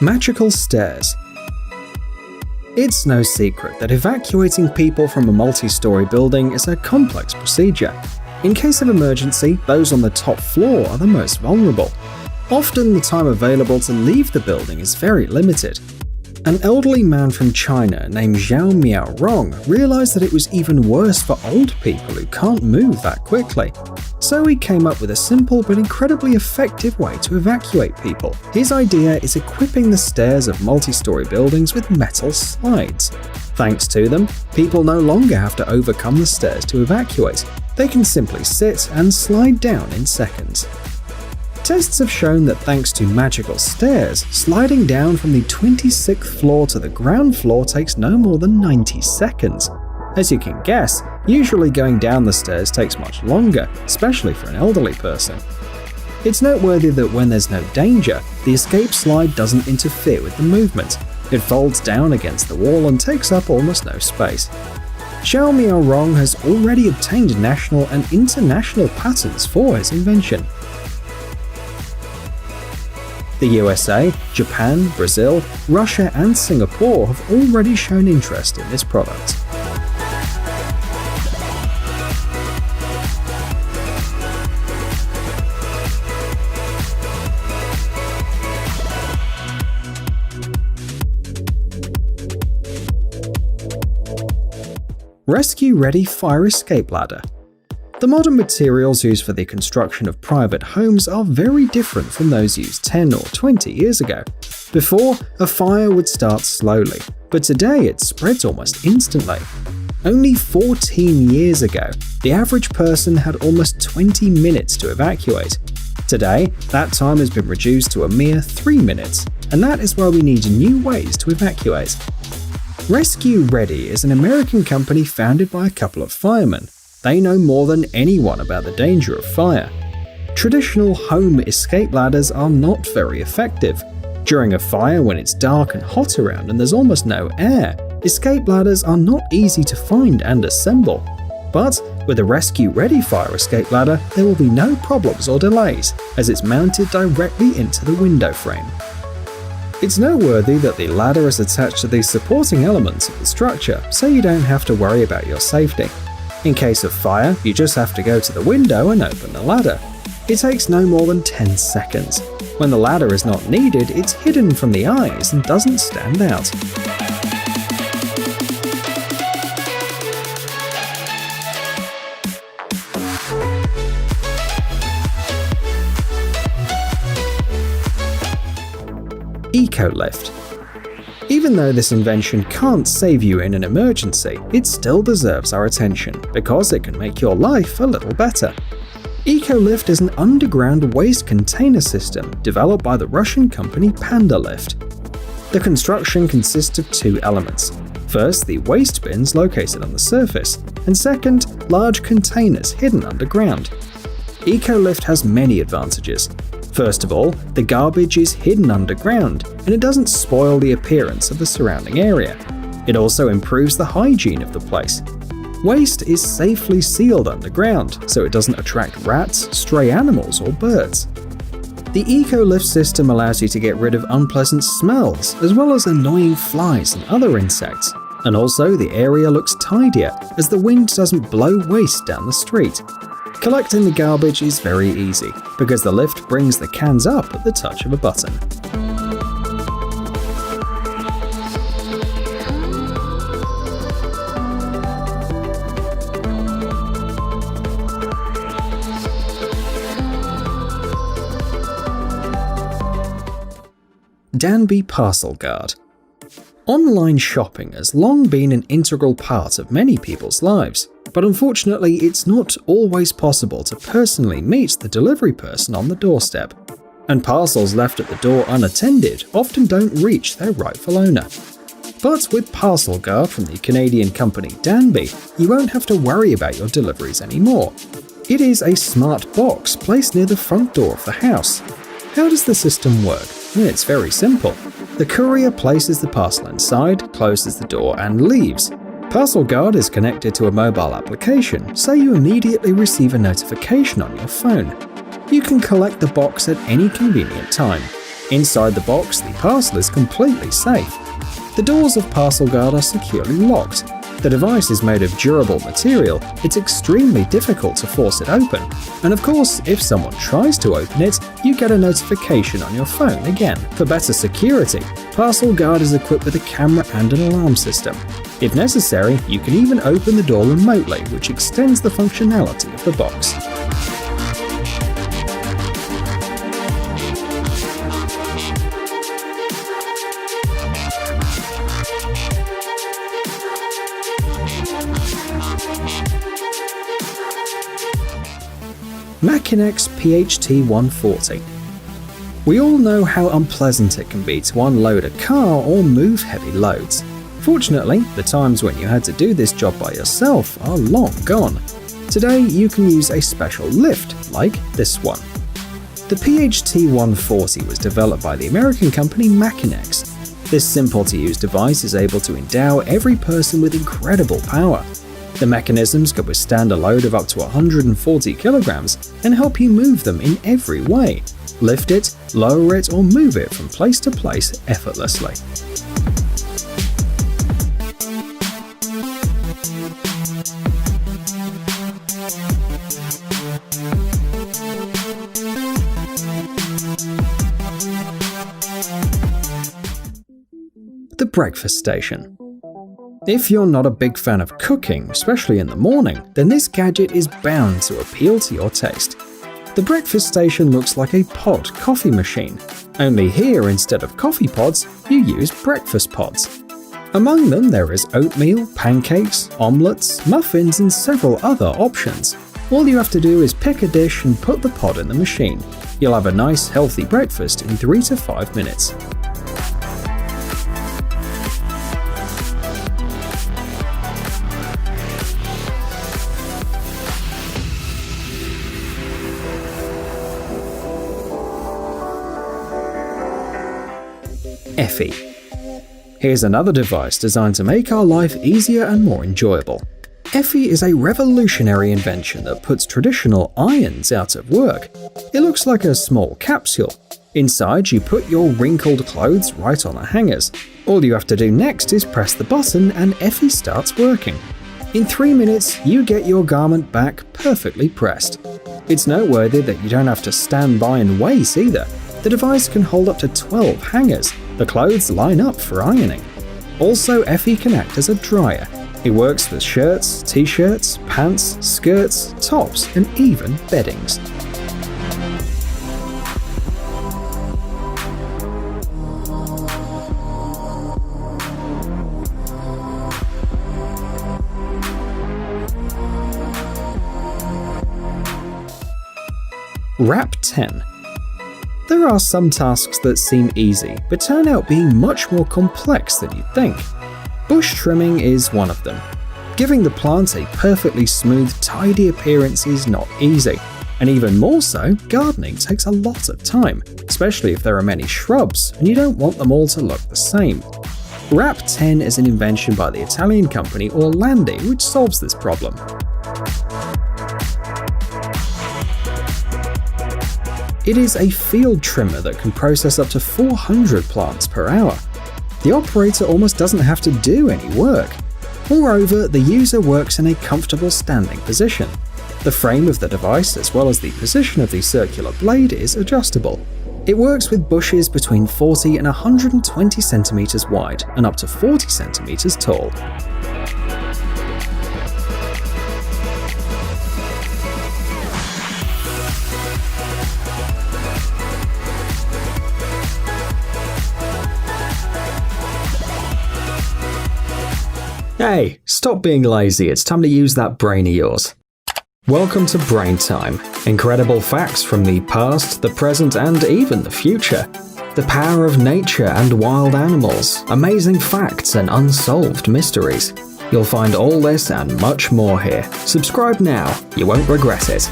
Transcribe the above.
Magical stairs. It's no secret that evacuating people from a multi-story building is a complex procedure. In case of emergency, those on the top floor are the most vulnerable. Often, the time available to leave the building is very limited. An elderly man from China named Zhao Miaorong realized that it was even worse for old people who can't move that quickly. So he came up with a simple but incredibly effective way to evacuate people. His idea is equipping the stairs of multi-story buildings with metal slides. Thanks to them, people no longer have to overcome the stairs to evacuate. They can simply sit and slide down in seconds. Tests have shown that thanks to magical stairs, sliding down from the 26th floor to the ground floor takes no more than 90 seconds. As you can guess, usually going down the stairs takes much longer, especially for an elderly person. It's noteworthy that when there's no danger, the escape slide doesn't interfere with the movement. It folds down against the wall and takes up almost no space. Zhao Miaorong has already obtained national and international patents for his invention. The USA, Japan, Brazil, Russia and Singapore have already shown interest in this product. Rescue-ready fire escape ladder. The modern materials used for the construction of private homes are very different from those used 10 or 20 years ago. Before, a fire would start slowly, but today it spreads almost instantly. Only 14 years ago, the average person had almost 20 minutes to evacuate. Today, that time has been reduced to a mere 3 minutes, and that is why we need new ways to evacuate. Rescue Ready is an American company founded by a couple of firemen. They know more than anyone about the danger of fire. Traditional home escape ladders are not very effective. During a fire, when it's dark and hot around and there's almost no air, escape ladders are not easy to find and assemble. But with a rescue-ready fire escape ladder, there will be no problems or delays, as it's mounted directly into the window frame. It's noteworthy that the ladder is attached to the supporting elements of the structure, so you don't have to worry about your safety. In case of fire, you just have to go to the window and open the ladder. It takes no more than 10 seconds. When the ladder is not needed, it's hidden from the eyes and doesn't stand out. Eco-lift. Even though this invention can't save you in an emergency, it still deserves our attention because it can make your life a little better. Eco-lift is an underground waste container system developed by the Russian company Panda Lift. The construction consists of two elements. First, the waste bins located on the surface, and second, large containers hidden underground. Eco-lift has many advantages. First of all, the garbage is hidden underground, and it doesn't spoil the appearance of the surrounding area. It also improves the hygiene of the place. Waste is safely sealed underground, so it doesn't attract rats, stray animals, or birds. The Eco-lift system allows you to get rid of unpleasant smells, as well as annoying flies and other insects. And also, the area looks tidier, as the wind doesn't blow waste down the street. Collecting the garbage is very easy, because the lift brings the cans up at the touch of a button. Danby Parcel Guard. Online shopping has long been an integral part of many people's lives, but unfortunately it's not always possible to personally meet the delivery person on the doorstep, and parcels left at the door unattended often don't reach their rightful owner. But with Parcel Guard from the Canadian company Danby, you won't have to worry about your deliveries anymore. It is a smart box placed near the front door of the house. How does the system work? It's very simple. The courier places the parcel inside, closes the door, and leaves. Parcel Guard is connected to a mobile application, so you immediately receive a notification on your phone. You can collect the box at any convenient time. Inside the box, the parcel is completely safe. The doors of Parcel Guard are securely locked. The device is made of durable material, it's extremely difficult to force it open. And of course, if someone tries to open it, you get a notification on your phone again. For better security, Parcel Guard is equipped with a camera and an alarm system. If necessary, you can even open the door remotely, which extends the functionality of the box. Machinex PHT-140. We all know how unpleasant it can be to unload a car or move heavy loads. Fortunately, the times when you had to do this job by yourself are long gone. Today, you can use a special lift like this one. The PHT-140 was developed by the American company Machinex. This simple-to-use device is able to endow every person with incredible power. The mechanisms can withstand a load of up to 140 kilograms and help you move them in every way. Lift it, lower it, or move it from place to place effortlessly. The breakfast station. If you're not a big fan of cooking, especially in the morning, then this gadget is bound to appeal to your taste. The breakfast station looks like a pod coffee machine, only here instead of coffee pods, you use breakfast pods. Among them there is oatmeal, pancakes, omelettes, muffins and several other options. All you have to do is pick a dish and put the pod in the machine. You'll have a nice healthy breakfast in 3 to 5 minutes. Effie. Here's another device designed to make our life easier and more enjoyable. Effie is a revolutionary invention that puts traditional irons out of work. It looks like a small capsule. Inside, you put your wrinkled clothes right on the hangers. All you have to do next is press the button and Effie starts working. In 3 minutes, you get your garment back perfectly pressed. It's noteworthy that you don't have to stand by and wait either. The device can hold up to 12 hangers. The clothes line up for ironing. Also, Effie can act as a dryer. It works with shirts, t-shirts, pants, skirts, tops, and even beddings. Wrap 10. There are some tasks that seem easy, but turn out being much more complex than you'd think. Bush trimming is one of them. Giving the plant a perfectly smooth, tidy appearance is not easy. And even more so, gardening takes a lot of time, especially if there are many shrubs and you don't want them all to look the same. Wrap 10 is an invention by the Italian company Orlandi which solves this problem. It is a field trimmer that can process up to 400 plants per hour. The operator almost doesn't have to do any work. Moreover, the user works in a comfortable standing position. The frame of the device, as well as the position of the circular blade, is adjustable. It works with bushes between 40 and 120 centimeters wide and up to 40 centimeters tall. Hey, stop being lazy, it's time to use that brain of yours. Welcome to Brain Time. Incredible facts from the past, the present, and even the future. The power of nature and wild animals, amazing facts and unsolved mysteries. You'll find all this and much more here. Subscribe now, you won't regret it.